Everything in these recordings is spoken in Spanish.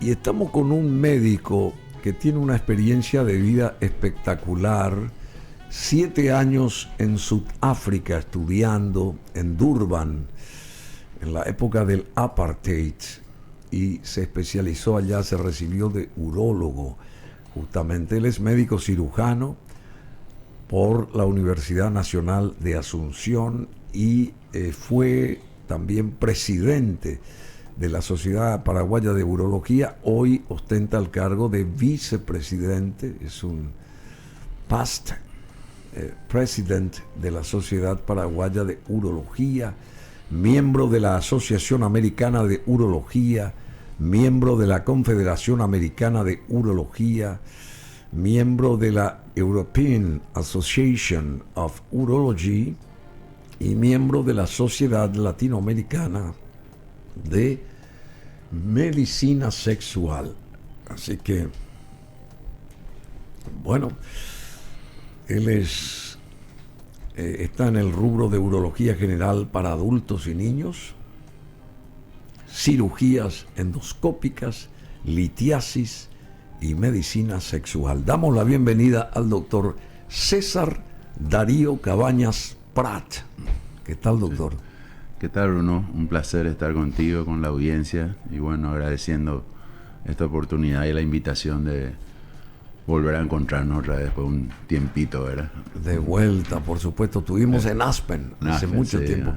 Y estamos con un médico que tiene una experiencia de vida espectacular. 7 años en Sudáfrica estudiando en Durban, en la época del apartheid, y se especializó allá, se recibió de urólogo. Justamente él es médico cirujano por la Universidad Nacional de Asunción y fue también presidente de la Sociedad Paraguaya de Urología. Hoy ostenta el cargo de vicepresidente, es un past president de la Sociedad Paraguaya de Urología, miembro de la Asociación Americana de Urología, miembro de la Confederación Americana de Urología, miembro de la European Association of Urology y miembro de la Sociedad Latinoamericana de Medicina Sexual. Así que, bueno, él está en el rubro de urología general para adultos y niños, cirugías endoscópicas, litiasis y medicina sexual. Damos la bienvenida al doctor César Darío Cabañas Prat. ¿Qué tal, doctor? ¿Qué tal, Bruno? Un placer estar contigo, con la audiencia, y bueno, agradeciendo esta oportunidad y la invitación de volver a encontrarnos otra vez por un tiempito, ¿verdad? De vuelta, por supuesto. Estuvimos en Aspen hace mucho tiempo.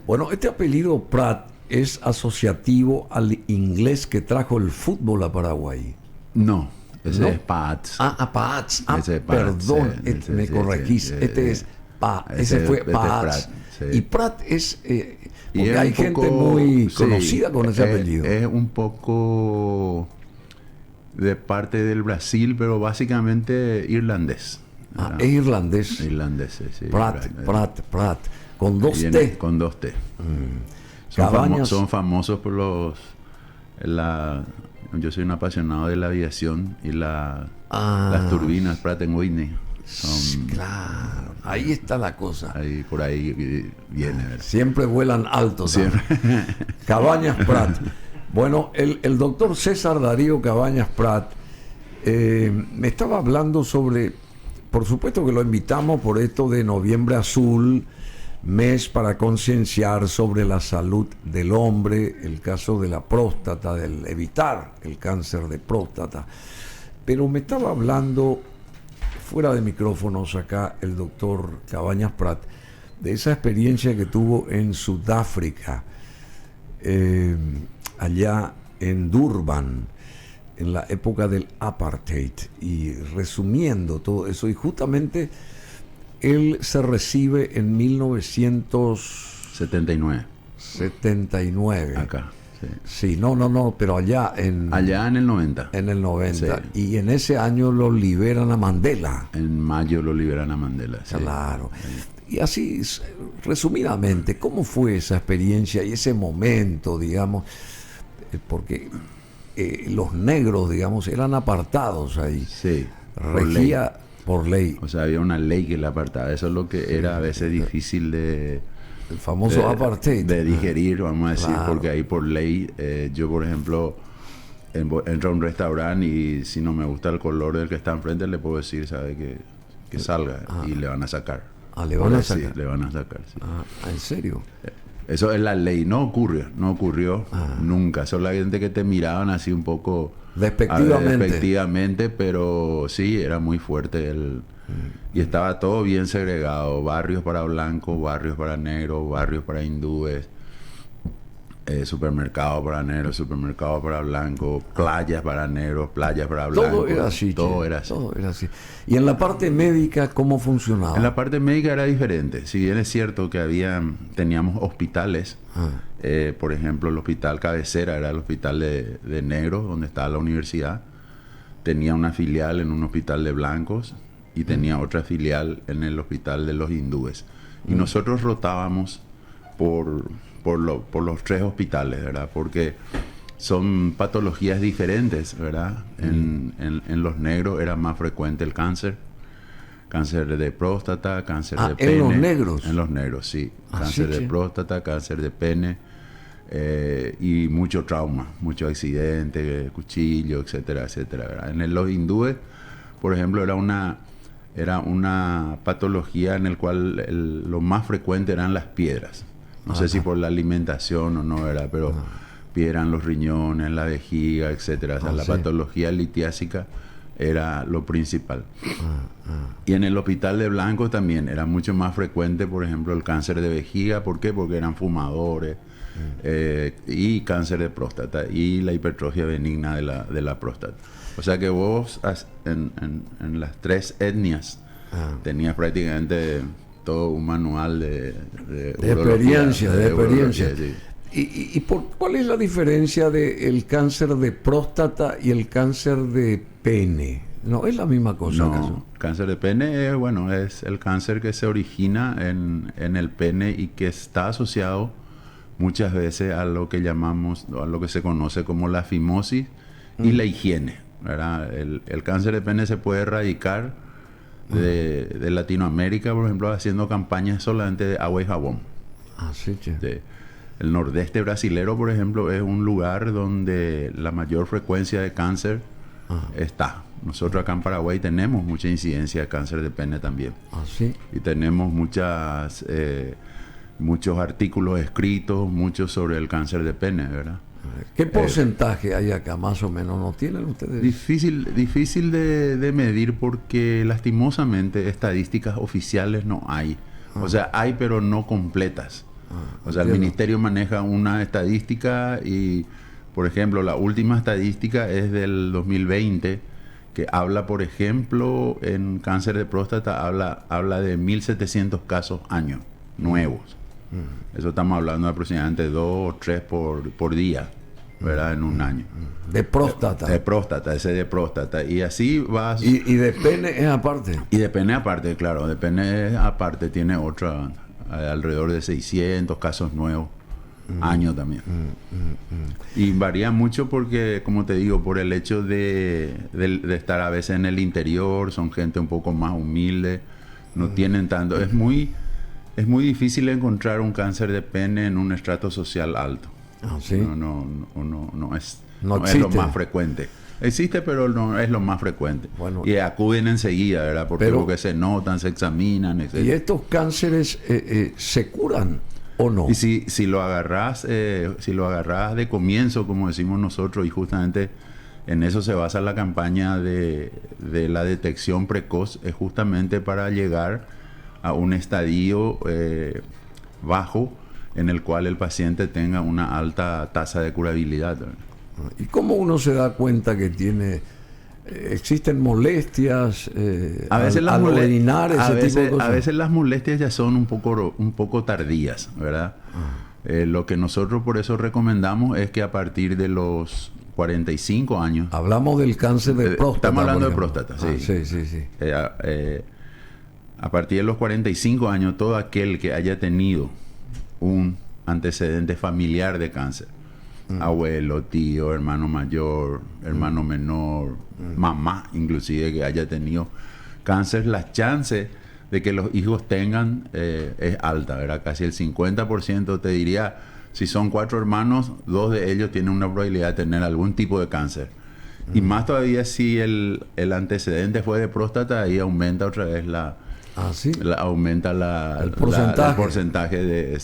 Bueno, este apellido Prat es asociativo al inglés que trajo el fútbol a Paraguay. No, ese ¿no? es Pats. Pats. Ese es Perdón, me corregís. Es ese fue Pats. Sí. Y Prat es... porque es hay gente muy conocida con ese apellido. Es un poco de parte del Brasil, pero básicamente irlandés. Es irlandés. Irlandés, sí. Prat. Con dos T. Con dos T. Son famosos por yo soy un apasionado de la aviación y las turbinas Pratt & Whitney. Claro, ahí está la cosa. Por ahí viene. ¿verdad? Siempre vuelan alto. Cabañas Prat. Bueno, el doctor César Darío Cabañas Prat me estaba hablando sobre, por supuesto que lo invitamos por esto de Noviembre Azul, mes para concienciar sobre la salud del hombre, el caso de la próstata, del evitar el cáncer de próstata. Pero me estaba hablando, fuera de micrófonos acá, el doctor Cabañas Prat, de esa experiencia que tuvo en Sudáfrica, allá en Durban, en la época del apartheid, y resumiendo todo eso, y justamente él se recibe en 1979. Acá. Sí, no, pero allá en el 90. En el 90. Sí. Y en ese año lo liberan a Mandela. En mayo lo liberan a Mandela. Sí. Claro. Sí. Y así, resumidamente, ¿cómo fue esa experiencia y ese momento, digamos? Porque los negros, digamos, eran apartados ahí. Sí. Regía por ley. O sea, había una ley que la apartaba. Eso es lo que era a veces difícil de... El famoso apartheid. De digerir, vamos a decir, claro. Porque ahí por ley, yo por ejemplo, entro a un restaurante y si no me gusta el color del que está enfrente, le puedo decir, ¿sabe? Que salga y le van a sacar. Le van a sacar. Sí, le van a sacar, sí. ¿En serio? Eso es la ley, no ocurrió nunca. Solamente que te miraban así un poco... Despectivamente, pero sí, era muy fuerte y estaba todo bien segregado, barrios para blancos, barrios para negros, barrios para hindúes, supermercados para negros, supermercados para blancos, playas para negros, playas para blancos. Todo era así. ¿Y en la parte médica cómo funcionaba? En la parte médica era diferente. Si bien es cierto que teníamos hospitales, por ejemplo, el hospital cabecera era el hospital de negros, donde estaba la universidad. Tenía una filial en un hospital de blancos y tenía otra filial en el hospital de los hindúes. Y nosotros rotábamos por los 3 hospitales, ¿verdad? Porque son patologías diferentes, ¿verdad? En los negros era más frecuente el cáncer de próstata, cáncer de pene. ¿En los negros? En los negros, sí. Cáncer de próstata, cáncer de pene, y mucho trauma, mucho accidente, cuchillo, etcétera, etcétera, ¿verdad? Los hindúes, por ejemplo, era una patología en la cual lo más frecuente eran las piedras. No sé si por la alimentación o no era, pero piedras en los riñones, en la vejiga, etcétera. O sea, la patología litiásica era lo principal. Y en el hospital de Blanco también era mucho más frecuente, por ejemplo, el cáncer de vejiga. ¿Por qué? Porque eran fumadores, y cáncer de próstata y la hipertrofia benigna de la próstata. O sea que vos en las tres etnias tenías prácticamente todo un manual de experiencia. Sí. ¿Y cuál es la diferencia del cáncer de próstata y el cáncer de pene? ¿No es la misma cosa? No, ¿acaso? Cáncer de pene es el cáncer que se origina en el pene y que está asociado muchas veces a lo que llamamos, a lo que se conoce como la fimosis y la higiene, ¿verdad? El cáncer de pene se puede erradicar de Latinoamérica, por ejemplo, haciendo campañas solamente de agua y jabón. Sí, che. El nordeste brasilero, por ejemplo, es un lugar donde la mayor frecuencia de cáncer está. Nosotros acá en Paraguay tenemos mucha incidencia de cáncer de pene también. ¿Sí? Y tenemos muchos artículos escritos, muchos sobre el cáncer de pene, ¿verdad? ¿Qué porcentaje hay acá, más o menos? ¿No tienen ustedes? Difícil de medir porque lastimosamente estadísticas oficiales no hay. O sea, hay pero no completas. O sea, el ministerio maneja una estadística y, por ejemplo, la última estadística es del 2020, que habla, por ejemplo, en cáncer de próstata, habla de 1.700 casos año nuevos. Eso estamos hablando de aproximadamente 2 o 3 por día, ¿verdad? En un año. De próstata. De próstata, ese de próstata. Y así vas. ¿Y de pene es aparte? Y de pene aparte, claro. De pene aparte tiene otra, alrededor de 600 casos nuevos, año también. Y varía mucho porque, como te digo, por el hecho de estar a veces en el interior, son gente un poco más humilde, no tienen tanto. Es muy difícil encontrar un cáncer de pene en un estrato social alto. ¿Sí? No es existe. lo más frecuente. Existe, pero no es lo más frecuente. Bueno, y acuden enseguida, ¿verdad? Porque se notan, se examinan, etc. ¿Y estos cánceres se curan o no? Y si lo agarrás de comienzo, como decimos nosotros, y justamente en eso se basa la campaña de la detección precoz, es justamente para llegar a un estadio bajo en el cual el paciente tenga una alta tasa de curabilidad. ¿Y cómo uno se da cuenta que tiene... existen molestias a veces a veces las molestias ya son un poco tardías, ¿verdad? Lo que nosotros por eso recomendamos es que a partir de los 45 años... Hablamos del cáncer de próstata. Estamos hablando de próstata, sí. Sí. A partir de los 45 años, todo aquel que haya tenido un antecedente familiar de cáncer, abuelo, tío, hermano mayor, hermano menor, mamá inclusive que haya tenido cáncer, las chances de que los hijos tengan es alta, ¿verdad? Casi el 50%, te diría, si son 4 hermanos, 2 de ellos tienen una probabilidad de tener algún tipo de cáncer. Y más todavía si el antecedente fue de próstata, ahí aumenta otra vez aumenta el porcentaje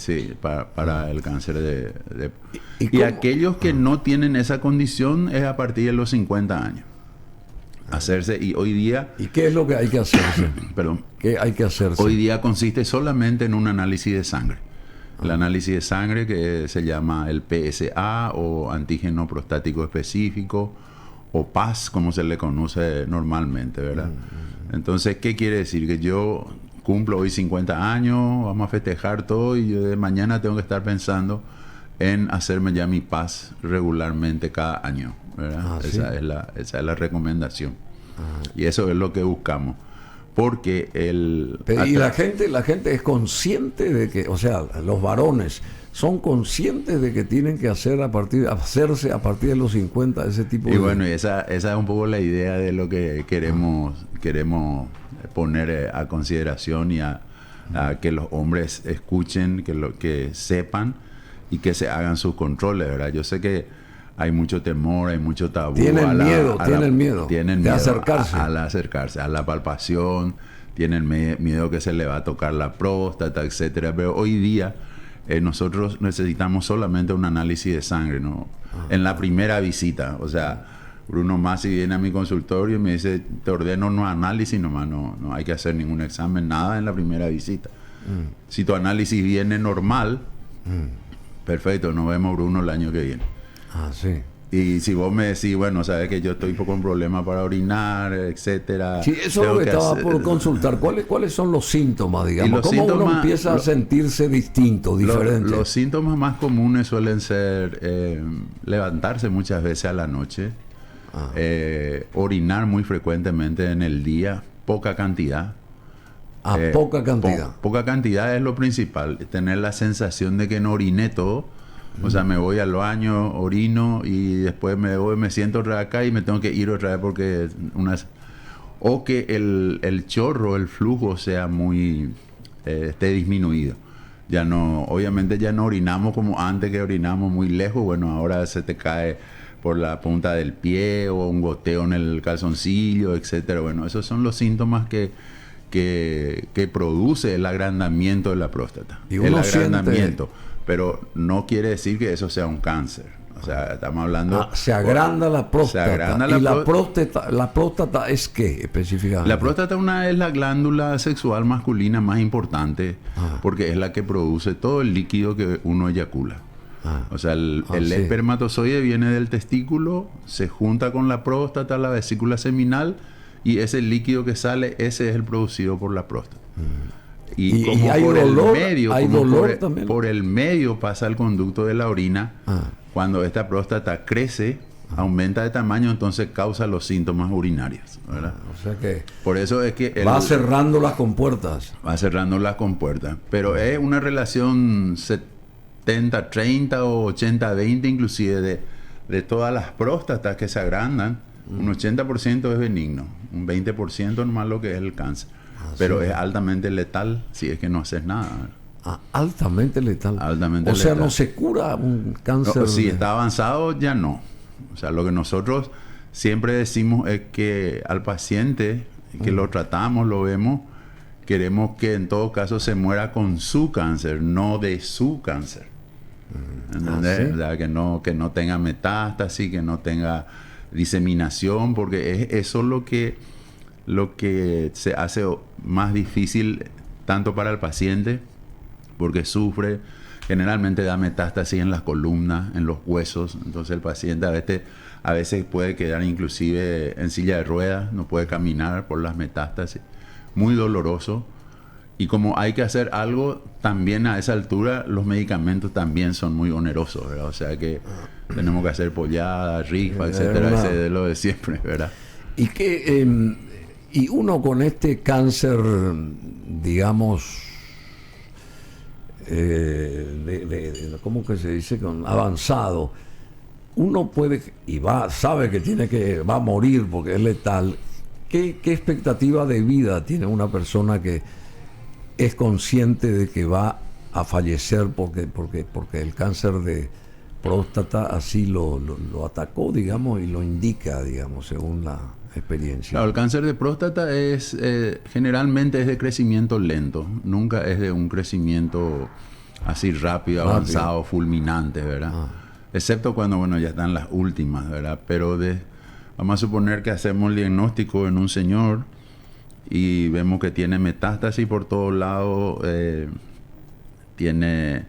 para el cáncer de y aquellos que no tienen esa condición es a partir de los 50 años hacerse. Y hoy día... ¿Y qué es lo que hay que hacerse? Perdón. ¿Qué hay que hacerse? Hoy día consiste solamente en un análisis de sangre. El análisis de sangre que se llama el PSA o antígeno prostático específico o PAS, como se le conoce normalmente, ¿verdad? Entonces, ¿qué quiere decir? Que yo cumplo hoy 50 años, vamos a festejar todo y yo de mañana tengo que estar pensando en hacerme ya mi PAS regularmente cada año, ¿verdad? ¿Sí? Esa es la recomendación. Y eso es lo que buscamos. Porque y la gente es consciente de que, o sea, los varones son conscientes de que tienen que hacerse a partir de los 50 ese tipo de... Y bueno, esa es un poco la idea de lo que queremos poner a consideración y a que los hombres escuchen, que sepan y que se hagan sus controles, ¿verdad? Yo sé que hay mucho temor, hay mucho tabú. Tienen miedo de acercarse. Al acercarse, a la palpación, tienen miedo que se le va a tocar la próstata, etcétera. Pero hoy día nosotros necesitamos solamente un análisis de sangre, ¿no? En la primera visita, o sea, Bruno Masi viene a mi consultorio y me dice, te ordeno un análisis nomás, no hay que hacer ningún examen, nada en la primera visita. Si tu análisis viene normal, perfecto, nos vemos, Bruno, el año que viene. Sí. Y si vos me decís, bueno, sabes que yo estoy con problemas para orinar, etcétera. Sí, eso es lo que estaba por consultar. ¿Cuáles son los síntomas, digamos? ¿Cómo uno empieza a sentirse distinto, diferente? Los síntomas más comunes suelen ser levantarse muchas veces a la noche, orinar muy frecuentemente en el día, poca cantidad. Poca cantidad. Poca cantidad es lo principal, tener la sensación de que no oriné todo. O sea, me voy al baño, orino y después me siento otra vez acá y me tengo que ir otra vez porque o que el chorro, el flujo sea muy esté disminuido. Ya no, obviamente ya no orinamos como antes, que orinamos muy lejos. Bueno, ahora se te cae por la punta del pie o un goteo en el calzoncillo, etcétera. Bueno, esos son los síntomas que produce el agrandamiento de la próstata. Y uno agrandamiento. Pero no quiere decir que eso sea un cáncer. O sea, estamos hablando... se agranda la próstata. Se agranda la próstata es ¿qué específicamente? La próstata es la glándula sexual masculina más importante porque es la que produce todo el líquido que uno eyacula. O sea, el espermatozoide viene del testículo, se junta con la próstata, la vesícula seminal, y ese líquido que sale, ese es el producido por la próstata. Y como hay por dolor, el medio, hay dolor también. Por el medio pasa el conducto de la orina. Cuando esta próstata crece, aumenta de tamaño, entonces causa los síntomas urinarios, ¿verdad? O sea que por eso es que va cerrando las compuertas. Va cerrando las compuertas. Pero es una relación 70-30 o 80-20 inclusive de todas las próstatas que se agrandan. Un 80% es benigno, un 20% nomás lo que es el cáncer. Pero es altamente letal si es que no haces nada. Altamente letal. Altamente o sea, letal. no se cura un cáncer. No, si está avanzado, ya no. O sea, lo que nosotros siempre decimos es que al paciente que lo tratamos, lo vemos, queremos que en todo caso se muera con su cáncer, no de su cáncer. ¿Entendés? ¿Sí? O sea, que no tenga metástasis, que no tenga diseminación, porque es eso lo que se hace más difícil tanto para el paciente, porque sufre, generalmente da metástasis en las columnas, en los huesos. Entonces el paciente a veces puede quedar inclusive en silla de ruedas, no puede caminar por las metástasis, muy doloroso. Y como hay que hacer algo, también a esa altura los medicamentos también son muy onerosos, ¿verdad? O sea que tenemos que hacer pollada, rifa, etcétera, ese es lo de siempre, ¿verdad? Y uno con este cáncer, digamos, ¿cómo que se dice? Avanzado, uno puede sabe que va a morir porque es letal. ¿Qué expectativa de vida tiene una persona que es consciente de que va a fallecer porque el cáncer de próstata así lo atacó, digamos, y lo indica, digamos, según la experiencia? Claro, el cáncer de próstata es generalmente es de crecimiento lento, nunca es de un crecimiento así rápido, avanzado, fulminante, ¿verdad? Excepto cuando, bueno, ya están las últimas, ¿verdad? Pero vamos a suponer que hacemos el diagnóstico en un señor y vemos que tiene metástasis por todos lados, tiene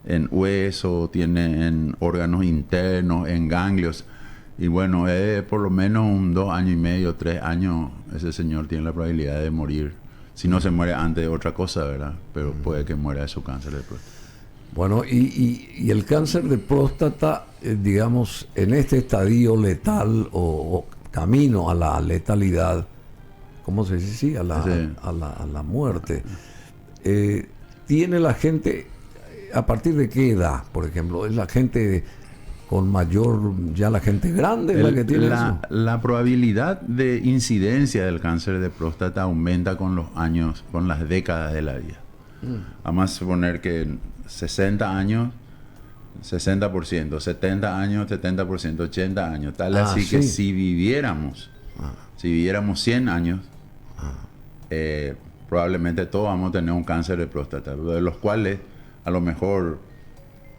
en hueso, tiene en órganos internos, en ganglios. Y bueno, por lo menos 2 años y medio, 3 años, ese señor tiene la probabilidad de morir. Si no se muere antes de otra cosa, ¿verdad? Pero puede que muera de su cáncer de próstata. Bueno, y el cáncer de próstata, digamos, en este estadio letal o camino a la letalidad, ¿cómo se dice? Sí, a la muerte. ¿Tiene la gente, a partir de qué edad, por ejemplo? ¿Es la gente con mayor, ya la gente grande es la que tiene eso? La probabilidad de incidencia del cáncer de próstata aumenta con los años, con las décadas de la vida. Vamos a suponer que en 60 años 60%, 70 años, 70%, 80 años. Tal así sí. que si viviéramos 100 años, probablemente todos vamos a tener un cáncer de próstata, de los cuales a lo mejor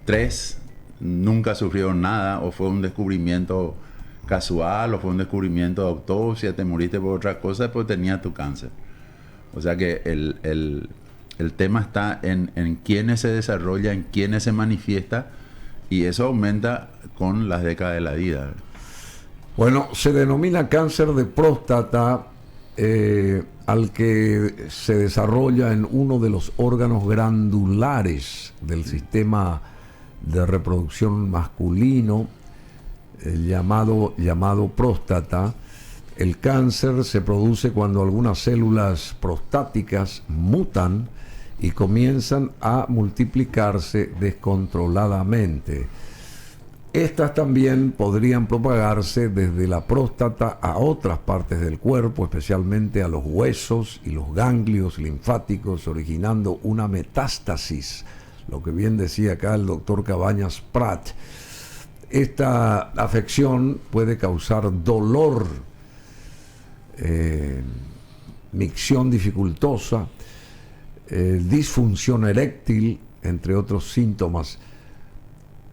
3 nunca sufrieron nada, o fue un descubrimiento casual, o fue un descubrimiento de autopsia, te moriste por otra cosa, pues tenías tu cáncer. O sea que el tema está en quiénes se desarrolla, en quiénes se manifiesta, y eso aumenta con las décadas de la vida. Bueno, se denomina cáncer de próstata al que se desarrolla en uno de los órganos glandulares del sistema de reproducción masculino, llamado próstata. El cáncer se produce cuando algunas células prostáticas mutan y comienzan a multiplicarse descontroladamente. Estas también podrían propagarse desde la próstata a otras partes del cuerpo, especialmente a los huesos y los ganglios linfáticos, originando una metástasis, lo que bien decía acá el doctor Cabañas Prat. Esta afección puede causar dolor, micción dificultosa, disfunción eréctil, entre otros síntomas.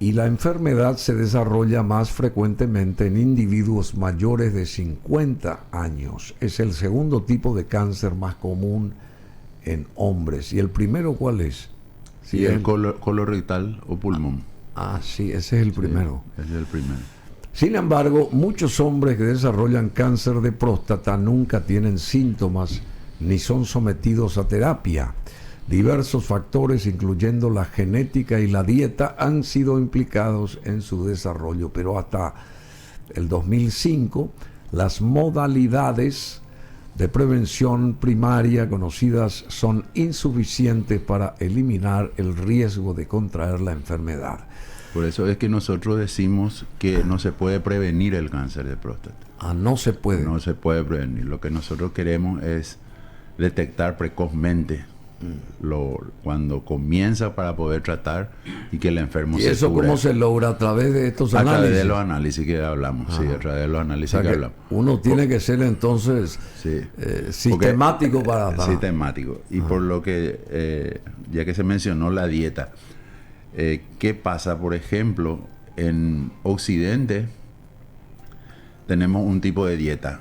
Y la enfermedad se desarrolla más frecuentemente en individuos mayores de 50 años. Es el segundo tipo de cáncer más común en hombres. ¿Y el primero cuál es? Sí, el colorectal o pulmón. Sí, ese es el primero. Sí, ese es el primero. Sin embargo, muchos hombres que desarrollan cáncer de próstata nunca tienen síntomas ni son sometidos a terapia. Diversos factores, incluyendo la genética y la dieta, han sido implicados en su desarrollo, pero hasta el 2005 las modalidades de prevención primaria conocidas son insuficientes para eliminar el riesgo de contraer la enfermedad. Por eso es que nosotros decimos que no se puede prevenir el cáncer de próstata. No se puede. No se puede prevenir. Lo que nosotros queremos es detectar precozmente cuando comienza, para poder tratar y que el enfermo se cure. ¿Y eso cómo se logra? ¿A través de estos análisis? A través de los análisis que hablamos. Sí, a través de los análisis, o sea, que hablamos. Uno tiene que ser entonces sistemático para... Sistemático. Y por lo que, ya que se mencionó la dieta, ¿qué pasa? Por ejemplo, en Occidente tenemos un tipo de dieta,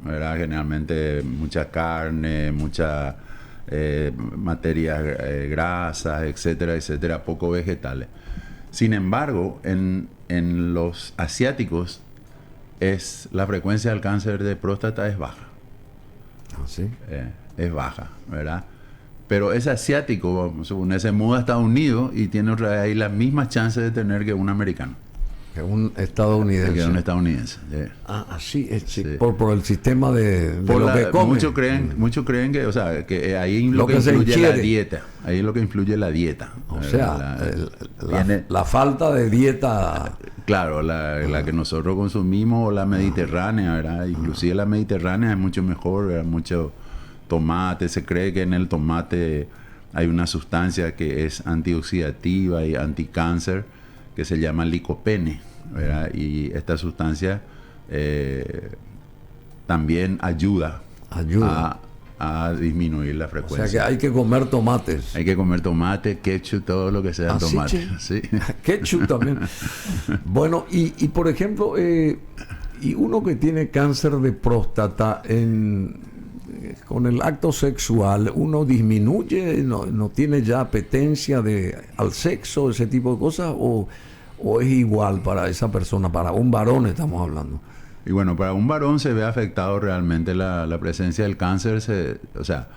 ¿verdad? Generalmente mucha carne, mucha materias grasas, etcétera, etcétera, poco vegetales. Sin embargo, en los asiáticos la frecuencia del cáncer de próstata es baja. ¿Sí? Es baja, ¿verdad? Pero ese asiático, según se muda a Estados Unidos y tiene otra vez ahí las mismas chances de tener que un americano. Que un estadounidense. Que un estadounidense. Así es, sí. Por el sistema de lo que come. Muchos creen que, o sea, que ahí lo que influye la dieta. Ahí es lo que influye la dieta. O sea, la falta de dieta. Claro, la que nosotros consumimos, o la mediterránea, ¿verdad? Inclusive la mediterránea es mucho mejor, ¿verdad? Mucho tomate. Se cree que en el tomate hay una sustancia que es antioxidativa y anticáncer, que se llama licopene, ¿verdad? Y esta sustancia también ayuda a disminuir la frecuencia. O sea que hay que comer tomates. Hay que comer tomate, ketchup, todo lo que sea tomate. Sí. Ketchup también. Bueno, y por ejemplo, y uno que tiene cáncer de próstata, con el acto sexual, uno disminuye, no tiene ya apetencia al sexo, ese tipo de cosas, o es igual para esa persona, para un varón estamos hablando. Y bueno, para un varón se ve afectado realmente la presencia del cáncer. O sea,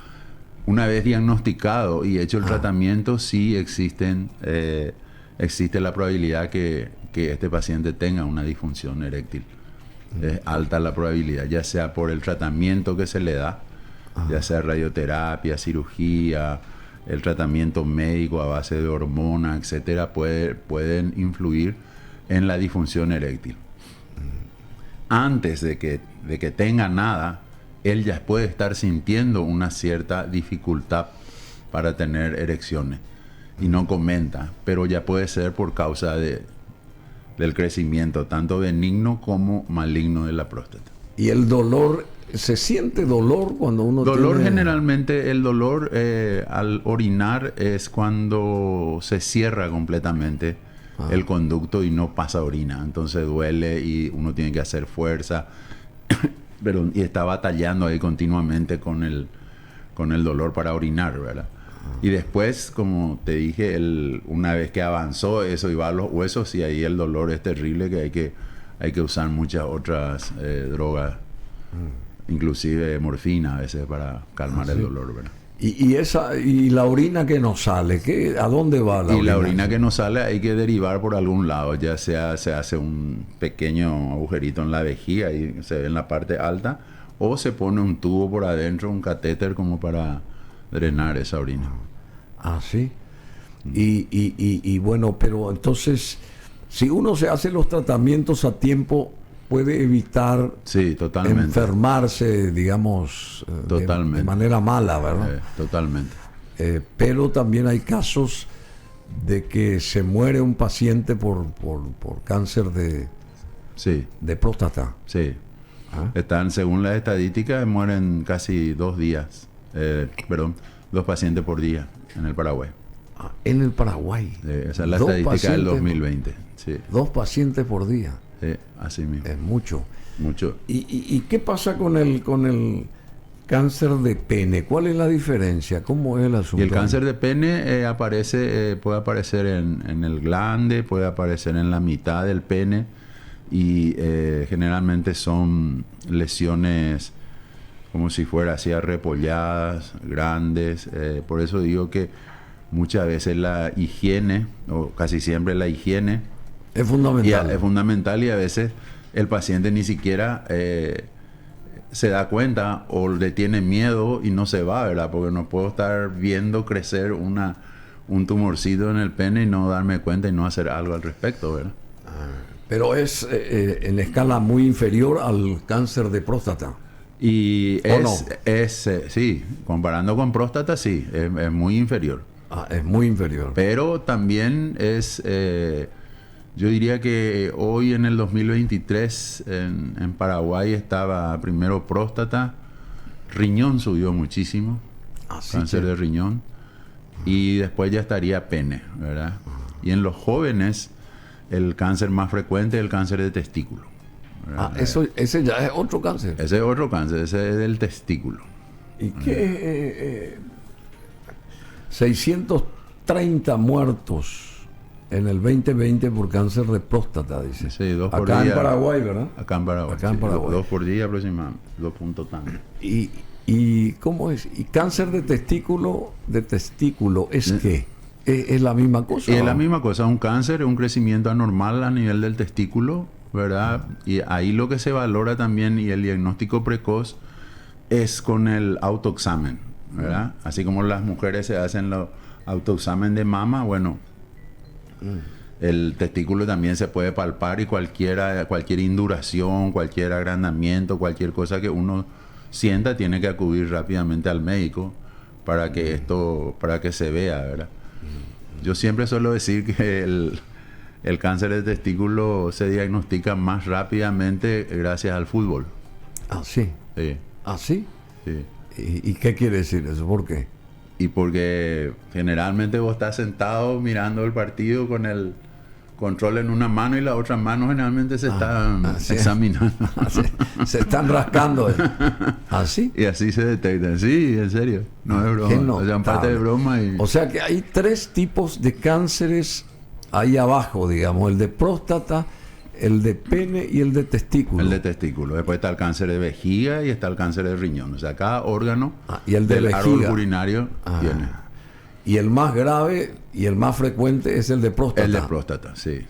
una vez diagnosticado y hecho el tratamiento, sí existe la probabilidad que este paciente tenga una disfunción eréctil. Es alta la probabilidad, ya sea por el tratamiento que se le da, ya sea radioterapia, cirugía, el tratamiento médico a base de hormonas, etcétera, pueden influir en la disfunción eréctil. Antes de que tenga nada, él ya puede estar sintiendo una cierta dificultad para tener erecciones. y no comenta, pero ya puede ser por causa del crecimiento, tanto benigno como maligno de la próstata. ¿Y el dolor, se siente dolor cuando uno Dolor tiene...? generalmente, el dolor al orinar es cuando se cierra completamente el conducto y no pasa orina. Entonces duele y uno tiene que hacer fuerza y está batallando ahí continuamente con el dolor para orinar, ¿verdad? Y después, como te dije, una vez que avanzó eso y va a los huesos, y ahí el dolor es terrible, que hay que usar muchas otras drogas, inclusive morfina a veces para calmar el dolor, ¿verdad? Y la orina que nos sale, ¿a dónde va la orina? Y la orina que nos sale hay que derivar por algún lado, ya sea se hace un pequeño agujerito en la vejiga y se ve en la parte alta, o se pone un tubo por adentro, un catéter como para drenar esa orina. Ah, sí. Y bueno, pero entonces, si uno se hace los tratamientos a tiempo, puede evitar sí, totalmente. Enfermarse, digamos, totalmente. De manera mala, ¿verdad? Totalmente. Pero también hay casos de que se muere un paciente por cáncer de próstata. Sí. Están, según las estadísticas, mueren casi 2 pacientes por día en el Paraguay. En el Paraguay. Esa es la estadística del 2020. Sí. 2 pacientes por día. Así mismo. Es mucho. Mucho. ¿Y qué pasa con el cáncer de pene? ¿Cuál es la diferencia? ¿Cómo es el asunto? Y el cáncer de pene puede aparecer en el glande, puede aparecer en la mitad del pene, y generalmente son lesiones como si fuera así arrepolladas, grandes. Por eso digo que muchas veces la higiene, o casi siempre la higiene, es fundamental. Es fundamental, y a veces el paciente ni siquiera se da cuenta o le tiene miedo y no se va, ¿verdad? Porque no puedo estar viendo crecer un tumorcito en el pene y no darme cuenta y no hacer algo al respecto, ¿verdad? Pero es en escala muy inferior al cáncer de próstata. Y sí, comparando con próstata, sí, es muy inferior. Es muy inferior. Pero también es... yo diría que hoy en el 2023 en Paraguay estaba primero próstata, riñón subió muchísimo, cáncer de riñón, y después ya estaría pene, ¿verdad? Y en los jóvenes el cáncer más frecuente es el cáncer de testículo, ¿verdad? Ese ya es otro cáncer. Ese es otro cáncer, ese es del testículo. ¿Y qué? 630 muertos en el 2020 por cáncer de próstata, dice. Sí, 2 por acá día. En Paraguay, ¿verdad? Acá en Paraguay. Acá en Paraguay. 2 por día aproximadamente, 2 puntos tanto. ¿Y cómo es? ¿Y cáncer de testículo es qué? ¿Es la misma cosa? Es la misma cosa, un cáncer, un crecimiento anormal a nivel del testículo, ¿verdad? Y ahí lo que se valora también, y el diagnóstico precoz, es con el autoexamen, ¿verdad? Así como las mujeres se hacen los autoexamen de mama, bueno, el testículo también se puede palpar, y cualquier induración, cualquier agrandamiento, cualquier cosa que uno sienta, tiene que acudir rápidamente al médico para que se vea, ¿verdad? Yo siempre suelo decir que el cáncer de testículo se diagnostica más rápidamente gracias al fútbol. Ah, sí. Sí. ¿Ah, sí? Sí. ¿Y qué quiere decir eso? ¿Por qué? Y porque generalmente vos estás sentado mirando el partido con el control en una mano, y la otra mano generalmente se están examinando. Se están rascando. ¿Así? Y así se detectan. Sí, en serio. No es broma. O sea, parte de broma. O sea que hay 3 tipos de cánceres ahí abajo, digamos. El de próstata, el de pene y el de testículo. El de testículo. Después está el cáncer de vejiga y está el cáncer de riñón. O sea, cada órgano y el de del árbol vejiga urinario tiene. Y el más grave y el más frecuente es el de próstata. El de próstata, sí.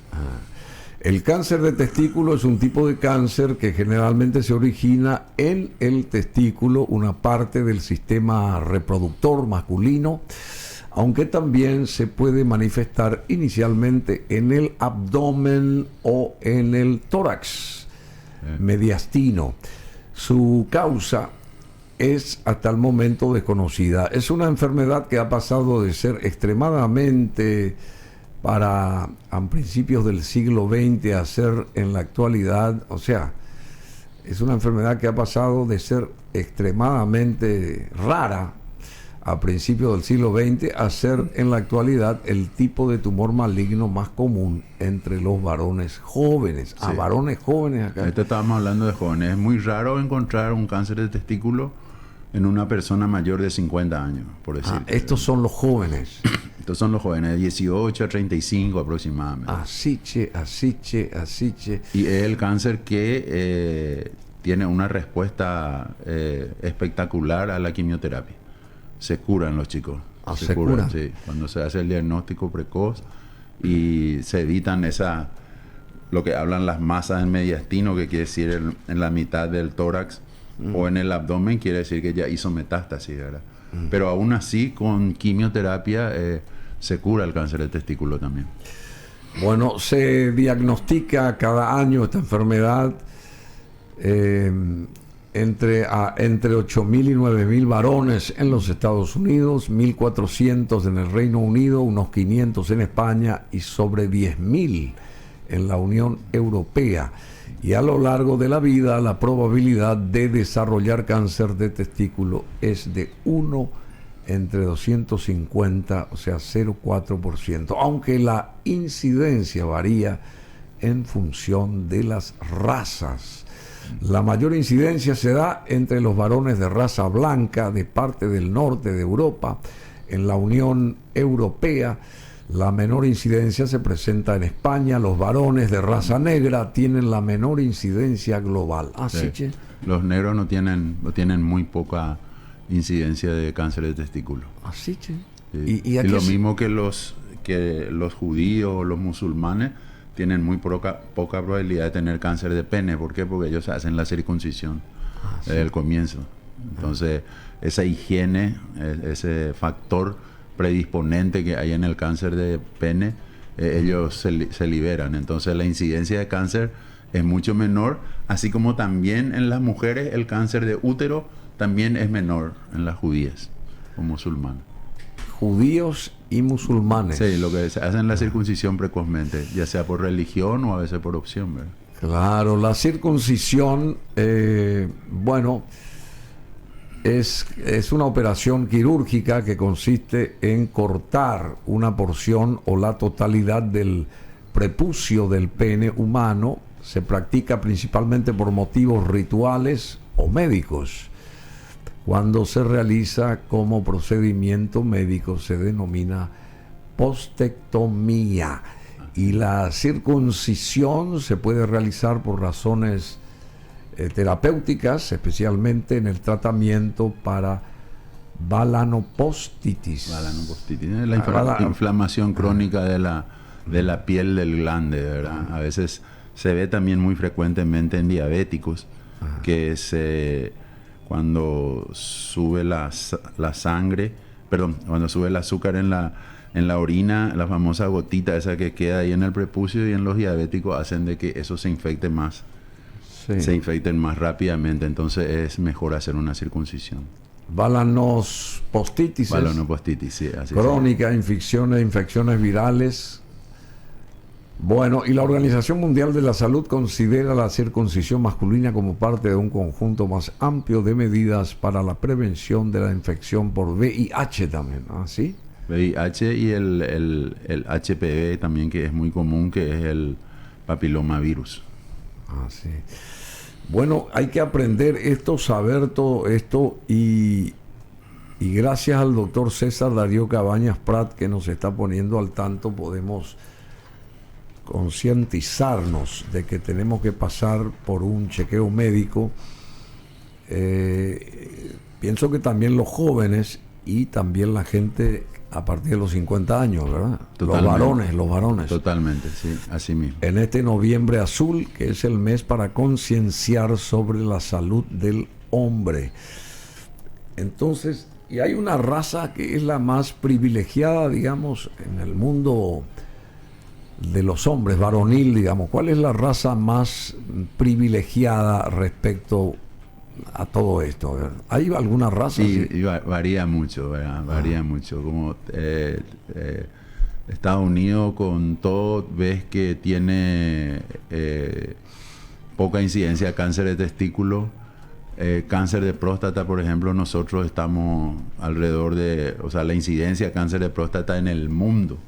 El cáncer de testículo es un tipo de cáncer que generalmente se origina en el testículo, una parte del sistema reproductor masculino, aunque también se puede manifestar inicialmente en el abdomen o en el tórax mediastino. Su causa es hasta el momento desconocida. Es una enfermedad que ha pasado de ser extremadamente a principios del siglo XX a ser en la actualidad, o sea, es una enfermedad que ha pasado de ser extremadamente rara a principios del siglo XX a ser en la actualidad el tipo de tumor maligno más común entre los varones jóvenes. Sí. A varones jóvenes acá. Ahorita estábamos hablando de jóvenes. Es muy raro encontrar un cáncer de testículo en una persona mayor de 50 años, por decir. Estos son los jóvenes. Estos son los jóvenes de 18 a 35 aproximadamente. Así, che. Y es el cáncer que tiene una respuesta espectacular a la quimioterapia. Se curan los chicos. Se curan. Sí. Cuando se hace el diagnóstico precoz y se evitan lo que hablan las masas en mediastino, que quiere decir en la mitad del tórax o en el abdomen, quiere decir que ya hizo metástasis, ¿verdad? Pero aún así, con quimioterapia se cura el cáncer de testículo también. Bueno, se diagnostica cada año esta enfermedad entre 8.000 y 9.000 varones en los Estados Unidos, 1.400 en el Reino Unido, unos 500 en España y sobre 10.000 en la Unión Europea. Y a lo largo de la vida la probabilidad de desarrollar cáncer de testículo es de 1 entre 250, o sea 0,4%, aunque la incidencia varía en función de las razas. La mayor incidencia se da entre los varones de raza blanca de parte del norte de Europa. En la Unión Europea, la menor incidencia se presenta en España. Los varones de raza negra tienen la menor incidencia global. Sí. Che. Los negros no tienen muy poca incidencia de cáncer de testículo. Así, che. Sí. Y lo mismo que los judíos o los musulmanes tienen muy poca probabilidad de tener cáncer de pene. ¿Por qué? Porque ellos hacen la circuncisión desde el comienzo. Entonces, esa higiene, ese factor predisponente que hay en el cáncer de pene, ellos se liberan. Entonces, la incidencia de cáncer es mucho menor, así como también en las mujeres el cáncer de útero también es menor en las judías o musulmanas. Judíos y musulmanes. Sí, lo que hacen la circuncisión precozmente, ya sea por religión o a veces por opción, ¿verdad? Claro, la circuncisión, bueno, es una operación quirúrgica que consiste en cortar una porción o la totalidad del prepucio del pene humano. Se practica principalmente por motivos rituales o médicos. Cuando se realiza como procedimiento médico se denomina postectomía. Y la circuncisión se puede realizar por razones terapéuticas, especialmente en el tratamiento para balanopostitis. Balanopostitis, la inflamación crónica de la piel del glande, ¿verdad? A veces se ve también muy frecuentemente en diabéticos, que cuando sube la sangre, cuando sube el azúcar en la orina, la famosa gotita esa que queda ahí en el prepucio, y en los diabéticos hacen de que eso se infecte más. Sí. Se infecten más rápidamente, entonces es mejor hacer una circuncisión. Balanopostitis. Balanopostitis, sí. Así crónica, infecciones virales. Bueno, y la Organización Mundial de la Salud considera la circuncisión masculina como parte de un conjunto más amplio de medidas para la prevención de la infección por VIH también, ¿ah, sí? VIH y el HPV también, que es muy común, que es el papilomavirus. Ah, sí. Bueno, hay que aprender esto, saber todo esto, y gracias al doctor César Darío Cabañas Prat, que nos está poniendo al tanto, podemos concientizarnos de que tenemos que pasar por un chequeo médico. Pienso que también los jóvenes y también la gente a partir de los 50 años, ¿verdad? Los varones. Totalmente, sí, así mismo. En este noviembre azul, que es el mes para concienciar sobre la salud del hombre. Entonces, y hay una raza que es la más privilegiada, digamos, en el mundo de los hombres, varonil, digamos. ¿Cuál es la raza más privilegiada respecto a todo esto? A ver, ¿hay alguna raza? Sí, y varía mucho, ¿verdad? Varía mucho. Como Estados Unidos con todo, ves que tiene poca incidencia de cáncer de testículo. Cáncer de próstata, por ejemplo, nosotros estamos alrededor de, o sea, la incidencia de cáncer de próstata en el mundo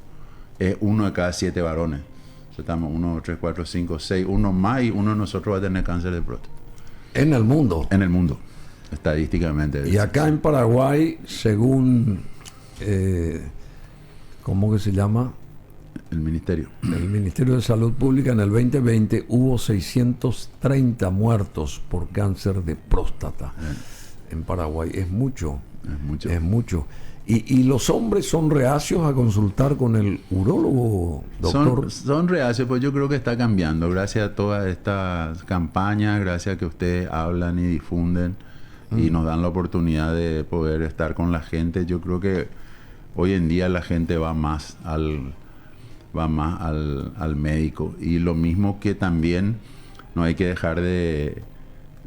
es 1 de cada 7 varones. O sea, estamos 1, 2, 3, 4, 5, 6, uno más y uno de nosotros va a tener cáncer de próstata. ¿En el mundo? En el mundo, estadísticamente. Y acá en Paraguay, según, ¿cómo que se llama? El Ministerio. El Ministerio de Salud Pública, en el 2020 hubo 630 muertos por cáncer de próstata en Paraguay. Es mucho. Es mucho. Es mucho. ¿Y los hombres son reacios a consultar con el urólogo, doctor? Son reacios, pues yo creo que está cambiando. Gracias a todas estas campañas, gracias a que ustedes hablan y difunden y nos dan la oportunidad de poder estar con la gente. Yo creo que hoy en día la gente va más al médico. Y lo mismo que también no hay que dejar de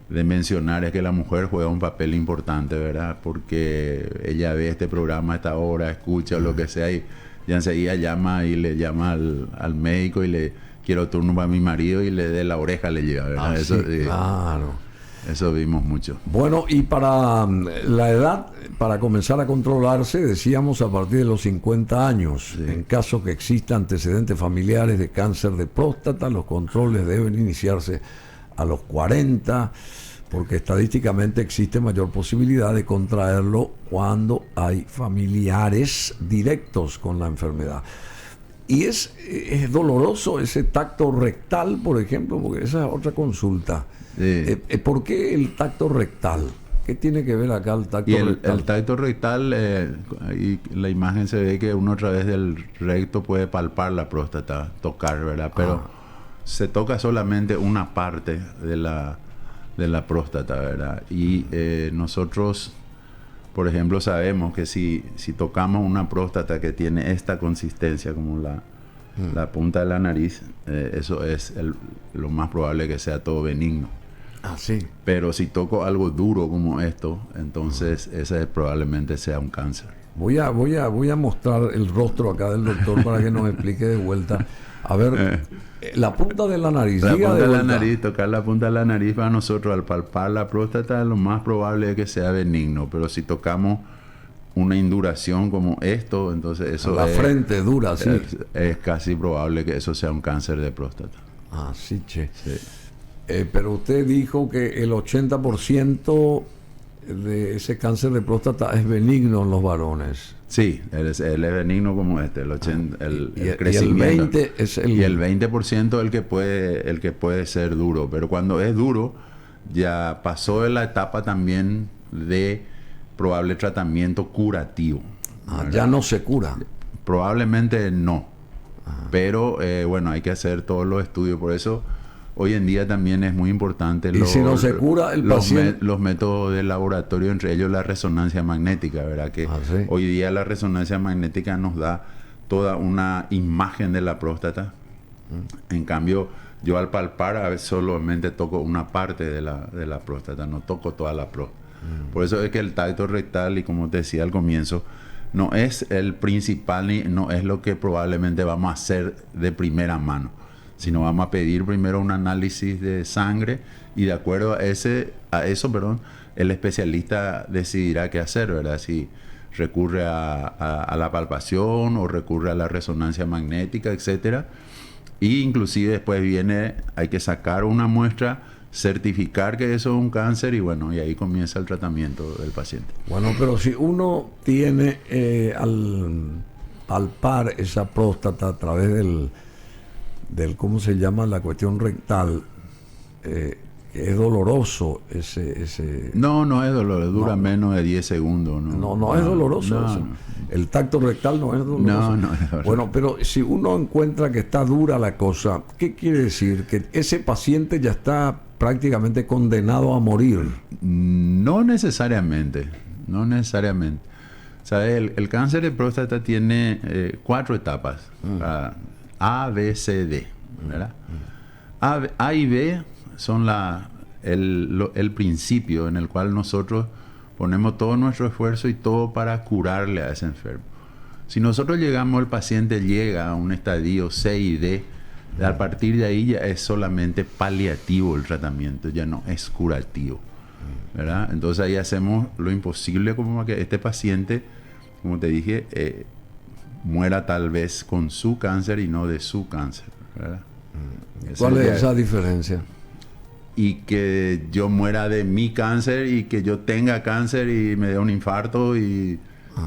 mencionar es que la mujer juega un papel importante, ¿verdad? Porque ella ve este programa a esta hora, escucha o lo que sea y ya enseguida llama y le llama al médico y le quiero turno para mi marido y le dé la oreja, le llega, ¿verdad? Ah, Eso, sí, claro. Eso vimos mucho. Bueno, y para la edad, para comenzar a controlarse, decíamos a partir de los 50 años. Sí. En caso que exista antecedentes familiares de cáncer de próstata, los controles deben iniciarse a los 40, porque estadísticamente existe mayor posibilidad de contraerlo cuando hay familiares directos con la enfermedad. Y es doloroso ese tacto rectal, por ejemplo, porque esa es otra consulta. Sí. ¿Por qué el tacto rectal? ¿Qué tiene que ver acá el tacto rectal? El tacto rectal, ahí la imagen se ve que uno a través del recto puede palpar la próstata, tocar, ¿verdad? Pero se toca solamente una parte de la próstata, ¿verdad? Y nosotros, por ejemplo, sabemos que si tocamos una próstata que tiene esta consistencia como la punta de la nariz, eso es lo más probable que sea todo benigno. Ah, sí. Pero si toco algo duro como esto, entonces ese probablemente sea un cáncer. Voy a mostrar el rostro acá del doctor para que nos explique de vuelta. A ver, la punta de la nariz. La punta de la nariz, tocar la punta de la nariz para nosotros al palpar la próstata, lo más probable es que sea benigno. Pero si tocamos una induración como esto, entonces eso la frente dura, sí. Es casi probable que eso sea un cáncer de próstata. Ah, sí, che. Sí. Pero usted dijo que el 80% de ese cáncer de próstata es benigno en los varones. Sí, él es benigno como este, el Y crecimiento. el 20% es Y el 20% el que puede ser duro. Pero cuando es duro, ya pasó de la etapa también de probable tratamiento curativo. Ya no se cura. Probablemente no. Pero bueno, hay que hacer todos los estudios. Por eso hoy en día también es muy importante si no se cura el paciente, los métodos de laboratorio, entre ellos la resonancia magnética, ¿verdad? Que ¿sí? Hoy día la resonancia magnética nos da toda una imagen de la próstata. En cambio, yo al palpar a veces solamente toco una parte de la próstata, no toco toda la próstata. Por eso es que el tacto rectal, y como te decía al comienzo, no es el principal ni no es lo que probablemente vamos a hacer de primera mano, sino vamos a pedir primero un análisis de sangre y de acuerdo a eso, el especialista decidirá qué hacer, ¿verdad? Si recurre a la palpación o recurre a la resonancia magnética, etcétera. Y inclusive después hay que sacar una muestra, certificar que eso es un cáncer y bueno, y ahí comienza el tratamiento del paciente. Bueno, pero si uno tiene al palpar esa próstata a través del ¿cómo se llama? La cuestión rectal, es doloroso ese... No es doloroso, dura menos de 10 segundos. No es doloroso eso. El tacto rectal no es doloroso. No es doloroso. Bueno, pero si uno encuentra que está dura la cosa, ¿qué quiere decir? Que ese paciente ya está prácticamente condenado a morir. No necesariamente. ¿Sabes? El cáncer de próstata tiene 4 etapas. A, B, C, D, ¿verdad? A y B son el principio en el cual nosotros ponemos todo nuestro esfuerzo y todo para curarle a ese enfermo. Si nosotros llegamos, el paciente llega a un estadio C y D, a partir de ahí ya es solamente paliativo el tratamiento, ya no es curativo, ¿verdad? Entonces ahí hacemos lo imposible como que este paciente, como te dije, muera tal vez con su cáncer y no de su cáncer, ¿verdad? ¿Cuál es esa diferencia? Y que yo muera de mi cáncer y que yo tenga cáncer y me dé un infarto y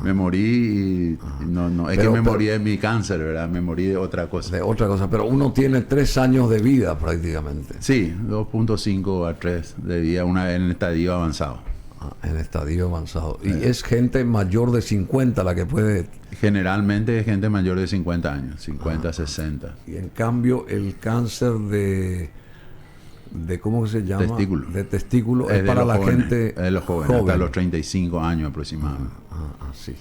me morí y no es que me morí de mi cáncer, ¿verdad? Me morí de otra cosa. De otra cosa, pero uno tiene 3 años de vida prácticamente. Sí, 2.5 a 3 de vida, una vez en estadio avanzado. En estadio avanzado. Y es gente mayor de 50 la que puede... Generalmente es gente mayor de 50 años, 50, 60. Y en cambio el cáncer de ¿cómo se llama? Testículo. De testículo es para la gente es de los jóvenes, hasta los 35 años aproximadamente. Sí.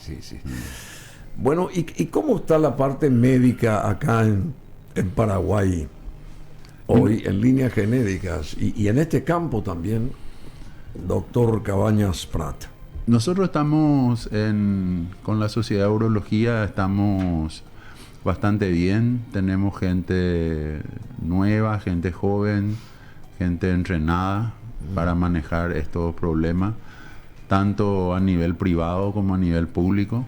Bueno, ¿y cómo está la parte médica acá en Paraguay hoy en líneas genéricas y en este campo también, doctor Cabañas Prat? Nosotros estamos con la Sociedad de Urología, estamos bastante bien. Tenemos gente nueva, gente joven, gente entrenada para manejar estos problemas, tanto a nivel privado como a nivel público.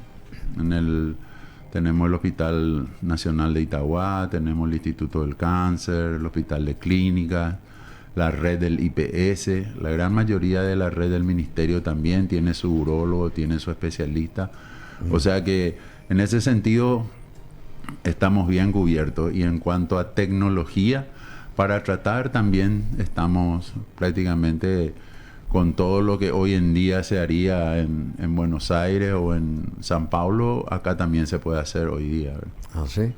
Tenemos el Hospital Nacional de Itagua, tenemos el Instituto del Cáncer, el Hospital de Clínicas, la red del IPS, la gran mayoría de la red del Ministerio también tiene su urólogo, tiene su especialista. O sea que en ese sentido estamos bien cubiertos. Y en cuanto a tecnología, para tratar también estamos prácticamente con todo lo que hoy en día se haría en Buenos Aires o en San Paulo, acá también se puede hacer hoy día, ¿verdad? ¿Ah, sí?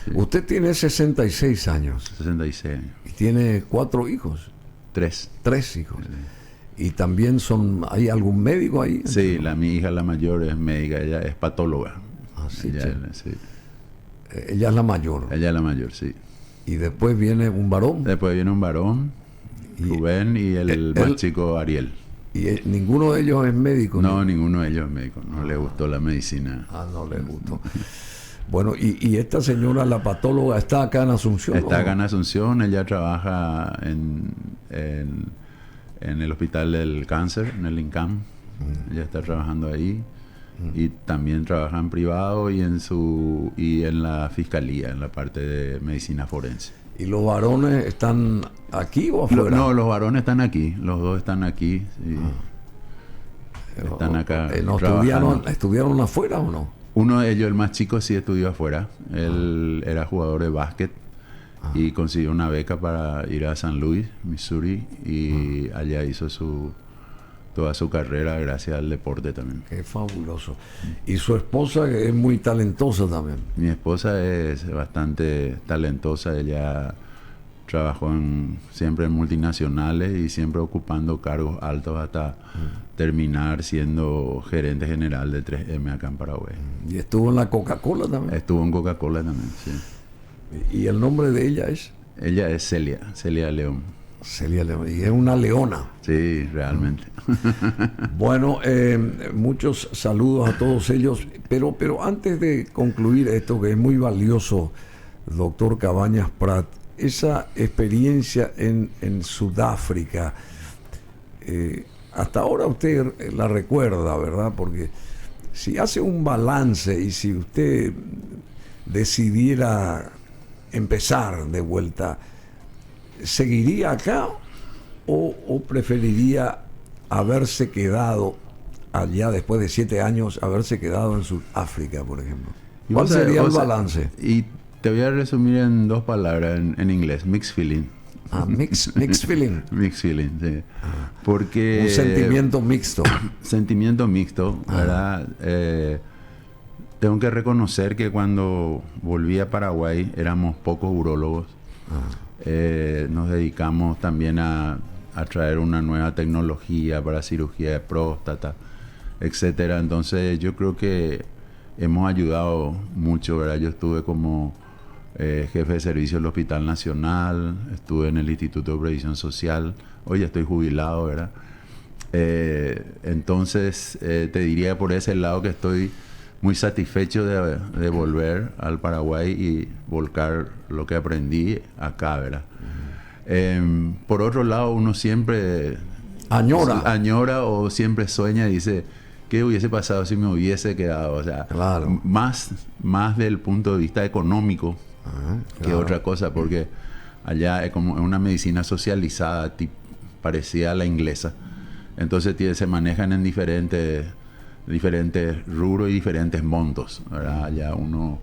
Sí. Usted tiene 66 años. 66 años. Y tiene 4 hijos. 3. 3 hijos. Sí. Y también ¿hay algún médico ahí? Sí, mi hija la mayor es médica, ella es patóloga. Ah, sí, sí. Ella es la mayor. Ella es la mayor, sí. Y después viene un varón. Después viene un varón, Rubén, y el más chico, Ariel. ¿Y ninguno de ellos es médico? No, ninguno de ellos es médico. No le gustó la medicina. No le gustó. Bueno, y esta señora, la patóloga, ¿está acá en Asunción? Está acá en Asunción. Ella trabaja en el Hospital del Cáncer, en el INCAM. Ella está trabajando ahí. Y también trabaja en privado y en la fiscalía, en la parte de medicina forense. ¿Y los varones están aquí o afuera? No, los varones están aquí. Los dos están aquí. Sí. Están acá. ¿Estudiaron afuera o no? Uno de ellos, el más chico, sí estudió afuera. Él era jugador de básquet y consiguió una beca para ir a San Luis, Missouri, y allá hizo toda su carrera gracias al deporte también. Qué fabuloso. Y su esposa es muy talentosa también. Mi esposa es bastante talentosa. Ella trabajó siempre en multinacionales y siempre ocupando cargos altos hasta terminar siendo gerente general de 3M acá en Paraguay. ¿Y estuvo en la Coca-Cola también? Estuvo en Coca-Cola también, sí. ¿Y el nombre de ella es? Ella es Celia León. Celia León. Y es una leona. Sí, realmente. Bueno, muchos saludos a todos ellos. Pero antes de concluir esto, que es muy valioso, doctor Cabañas Prat, esa experiencia en Sudáfrica, hasta ahora usted la recuerda, ¿verdad? Porque si hace un balance y si usted decidiera empezar de vuelta, ¿seguiría acá o preferiría haberse quedado allá después de 7 años, haberse quedado en Sudáfrica, por ejemplo? ¿Cuál sería el balance? Y te voy a resumir en 2 palabras en inglés: mixed feeling. Mixed feeling. Mixed feeling, sí. Porque un sentimiento mixto. Sentimiento mixto, ¿verdad? Tengo que reconocer que cuando volví a Paraguay éramos pocos urólogos. Nos dedicamos también a traer una nueva tecnología para cirugía de próstata, etcétera. Entonces yo creo que hemos ayudado mucho, ¿verdad? Yo estuve como jefe de servicio del Hospital Nacional, estuve en el Instituto de Previsión Social, hoy ya estoy jubilado, ¿verdad? Entonces, te diría por ese lado que estoy muy satisfecho de volver al Paraguay y volcar lo que aprendí acá, ¿verdad? Por otro lado, uno siempre añora o siempre sueña y dice, ¿qué hubiese pasado si me hubiese quedado? O sea, claro. más del punto de vista económico que otra cosa, porque allá es como una medicina socializada, parecida a la inglesa. Entonces se manejan en diferentes rubros y diferentes montos, ¿verdad? Allá uno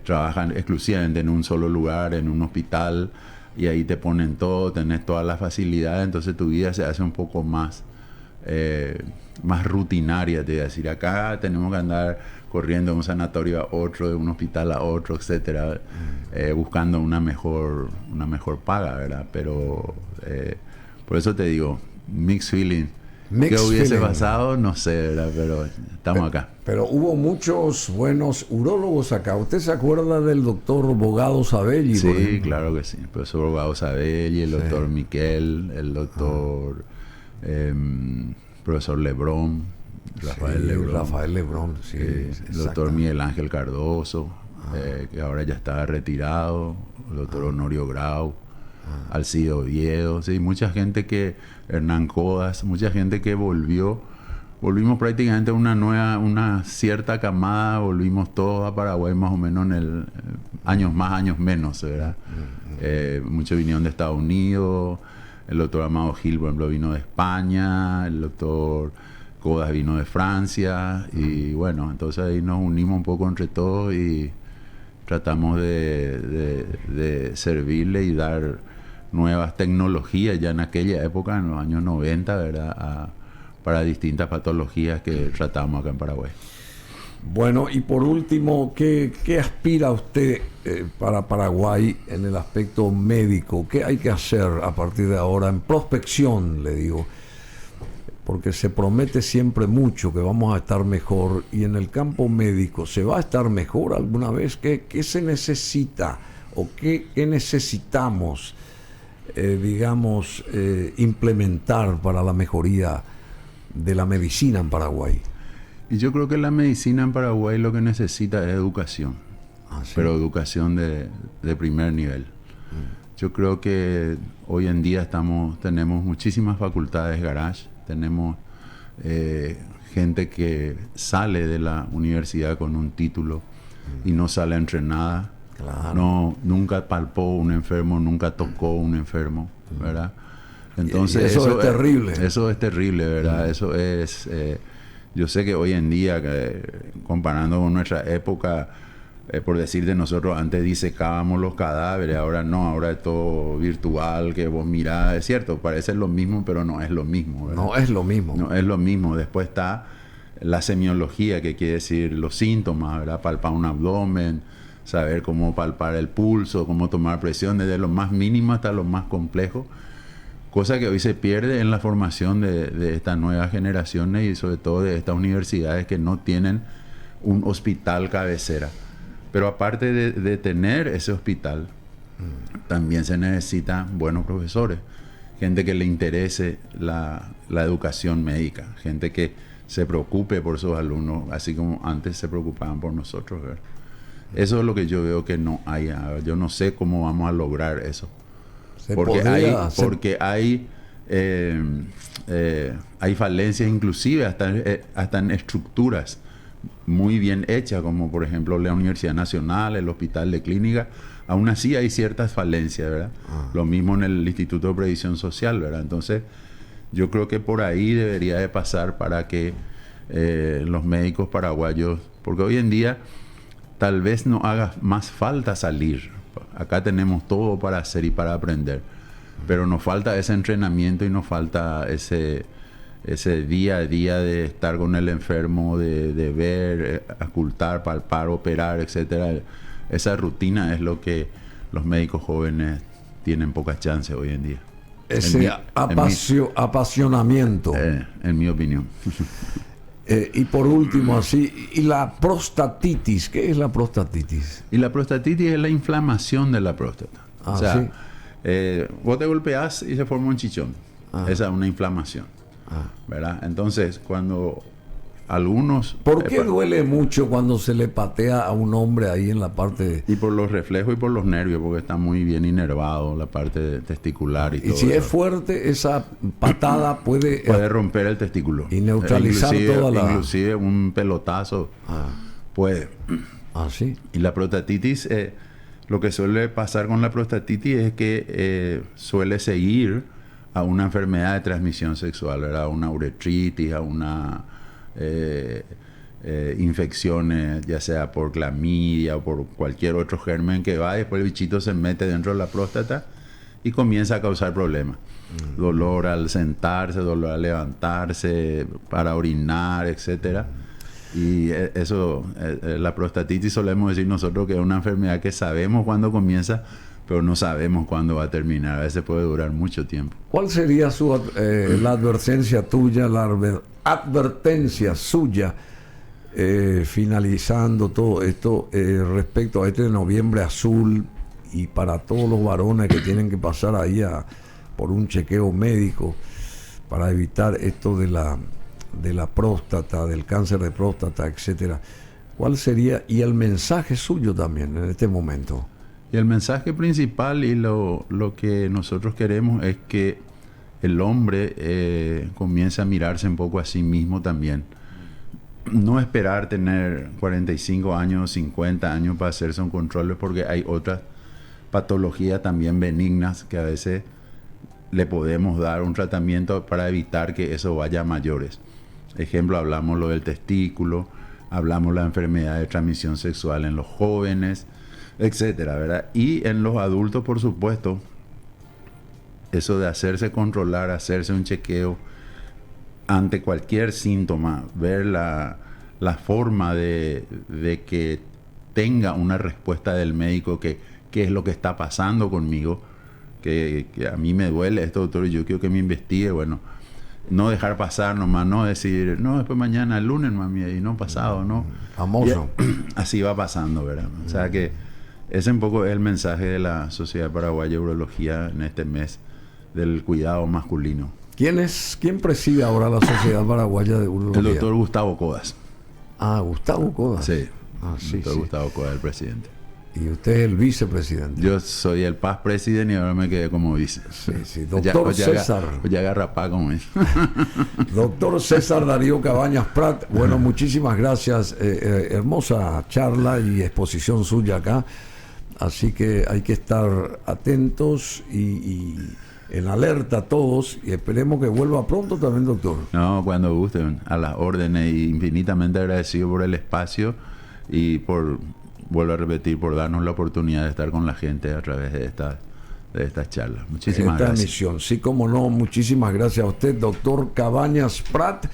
trabaja exclusivamente en un solo lugar, en un hospital, y ahí te ponen todo, tenés todas las facilidades, entonces tu vida se hace un poco más rutinaria, te voy a decir. Acá tenemos que andar corriendo de un sanatorio a otro, de un hospital a otro, etcétera, buscando una mejor paga, ¿verdad? Pero por eso te digo, mixed feeling. ¿Qué hubiese pasado? No sé, ¿verdad? Pero estamos acá. Pero hubo muchos buenos urólogos acá. ¿Usted se acuerda del doctor Bogado Sabelli? Sí, claro que sí. El profesor Bogado Sabelli, el doctor Miquel, el doctor profesor Lebrón, Rafael Lebrón, sí. El doctor Miguel Ángel Cardoso, que ahora ya está retirado, el doctor Honorio Grau, Alcide Oviedo, sí, mucha gente Hernán Codas, mucha gente que volvimos prácticamente una cierta camada, volvimos todos a Paraguay más o menos en el años más, años menos, ¿verdad? Muchos vinieron de Estados Unidos, el doctor Amado Gil, por ejemplo, vino de España, el doctor Codas vino de Francia, y bueno, entonces ahí nos unimos un poco entre todos y tratamos de servirle y dar nuevas tecnologías ya en aquella época, en los años 90, ¿verdad? Para distintas patologías que tratamos acá en Paraguay. Bueno, y por último, ¿qué aspira usted para Paraguay en el aspecto médico? ¿Qué hay que hacer a partir de ahora en prospección, le digo? Porque se promete siempre mucho que vamos a estar mejor, y en el campo médico, ¿se va a estar mejor alguna vez? ¿Qué se necesita o qué necesitamos, implementar para la mejoría de la medicina en Paraguay? Y yo creo que la medicina en Paraguay lo que necesita es educación, ¿sí? Pero educación de primer nivel. Yo creo que hoy en día tenemos muchísimas facultades garage, tenemos gente que sale de la universidad con un título y no sale a entrenada. Claro. Nunca palpó un enfermo, nunca tocó un enfermo, ¿verdad? Entonces eso es terrible. Eso es terrible, ¿verdad? Eso es... yo sé que hoy en día, comparando con nuestra época, por decir de nosotros, antes disecábamos los cadáveres, ahora no, ahora es todo virtual, que vos mirás, es cierto, parece lo mismo, pero no es lo mismo, ¿verdad? No es lo mismo. No es lo mismo. Después está la semiología, que quiere decir los síntomas, ¿verdad? Palpar un abdomen, saber cómo palpar el pulso, cómo tomar presión, desde lo más mínimo hasta lo más complejo. Cosa que hoy se pierde en la formación de estas nuevas generaciones y sobre todo de estas universidades que no tienen un hospital cabecera. Pero aparte de tener ese hospital, también se necesitan buenos profesores, gente que le interese la educación médica, gente que se preocupe por sus alumnos, así como antes se preocupaban por nosotros, ¿verdad? Eso es lo que yo veo que no hay. Yo no sé cómo vamos a lograr eso. Porque hay falencias inclusive hasta en estructuras muy bien hechas, como por ejemplo la Universidad Nacional, el Hospital de Clínica. Aún así hay ciertas falencias, ¿verdad? Lo mismo en el Instituto de Previsión Social, ¿verdad? Entonces yo creo que por ahí debería de pasar para que los médicos paraguayos, porque hoy en día tal vez no haga más falta salir. Acá tenemos todo para hacer y para aprender, pero nos falta ese entrenamiento y nos falta ese día a día de estar con el enfermo, de ver, ocultar, palpar, operar, etcétera. Esa rutina es lo que los médicos jóvenes tienen pocas chances hoy en día. Ese apasionamiento. En mi opinión. Y por último, así, y la prostatitis, ¿qué es la prostatitis? Y la prostatitis es la inflamación de la próstata. Ah, o sea, sí. vos te golpeás y se forma un chichón. Esa es una inflamación. ¿Verdad? Entonces, cuando algunos... ¿Por qué duele mucho cuando se le patea a un hombre ahí en la parte? Y por los reflejos y por los nervios, porque está muy bien inervado la parte testicular y todo. Y si eso. es fuerte, esa patada puede romper el testículo. Y neutralizar toda la... Inclusive un pelotazo puede. Ah, sí. Y la prostatitis, lo que suele pasar con la prostatitis es que suele seguir a una enfermedad de transmisión sexual, ¿verdad? A una uretritis, a una infecciones, ya sea por clamidia o por cualquier otro germen que va, y después el bichito se mete dentro de la próstata y comienza a causar problemas. Dolor al sentarse, dolor al levantarse, para orinar, etcétera. Y eso, la prostatitis solemos decir nosotros que es una enfermedad que sabemos cuándo comienza, pero no sabemos cuándo va a terminar. A veces puede durar mucho tiempo. ¿Cuál sería la advertencia tuya, advertencia suya, finalizando todo esto, respecto a este noviembre azul y para todos los varones que tienen que pasar ahí por un chequeo médico para evitar esto de la próstata, del cáncer de próstata, etcétera? ¿Cuál sería, y el mensaje suyo también en este momento? Y el mensaje principal y lo que nosotros queremos es que el hombre comience a mirarse un poco a sí mismo también. No esperar tener 45 años, 50 años para hacerse un control, porque hay otras patologías también benignas que a veces le podemos dar un tratamiento para evitar que eso vaya a mayores. Ejemplo, hablamos lo del testículo, hablamos la enfermedad de transmisión sexual en los jóvenes, etcétera, ¿verdad? Y en los adultos, por supuesto, eso de hacerse controlar, hacerse un chequeo ante cualquier síntoma, ver la forma de que tenga una respuesta del médico, qué es lo que está pasando conmigo, que a mí me duele esto, doctor, y yo quiero que me investigue. Bueno, no dejar pasar nomás, no decir, no, después mañana, el lunes, mami, y no pasado, ¿no? Famoso. Así va pasando, ¿verdad? O sea que ese un poco es el mensaje de la Sociedad Paraguaya de Urología en este mes del cuidado masculino. ¿Quién preside ahora la Sociedad Paraguaya de Urología? El doctor Gustavo Codas. Ah, Gustavo Codas. Sí. Sí, el doctor sí. Gustavo Codas, el presidente. Y usted es el vicepresidente. Yo soy el past president y ahora me quedé como vice. Sí. Doctor César. Ya agarra pa como es. Doctor César Darío Cabañas Prat. Bueno, muchísimas gracias. Hermosa charla y exposición suya acá. Así que hay que estar atentos y en alerta todos, y esperemos que vuelva pronto también, doctor. No, cuando gusten, a las órdenes, y infinitamente agradecido por el espacio y vuelvo a repetir, por darnos la oportunidad de estar con la gente a través de estas charlas. Muchísimas gracias. Esta emisión, sí, como no, muchísimas gracias a usted, doctor Cabañas Prat.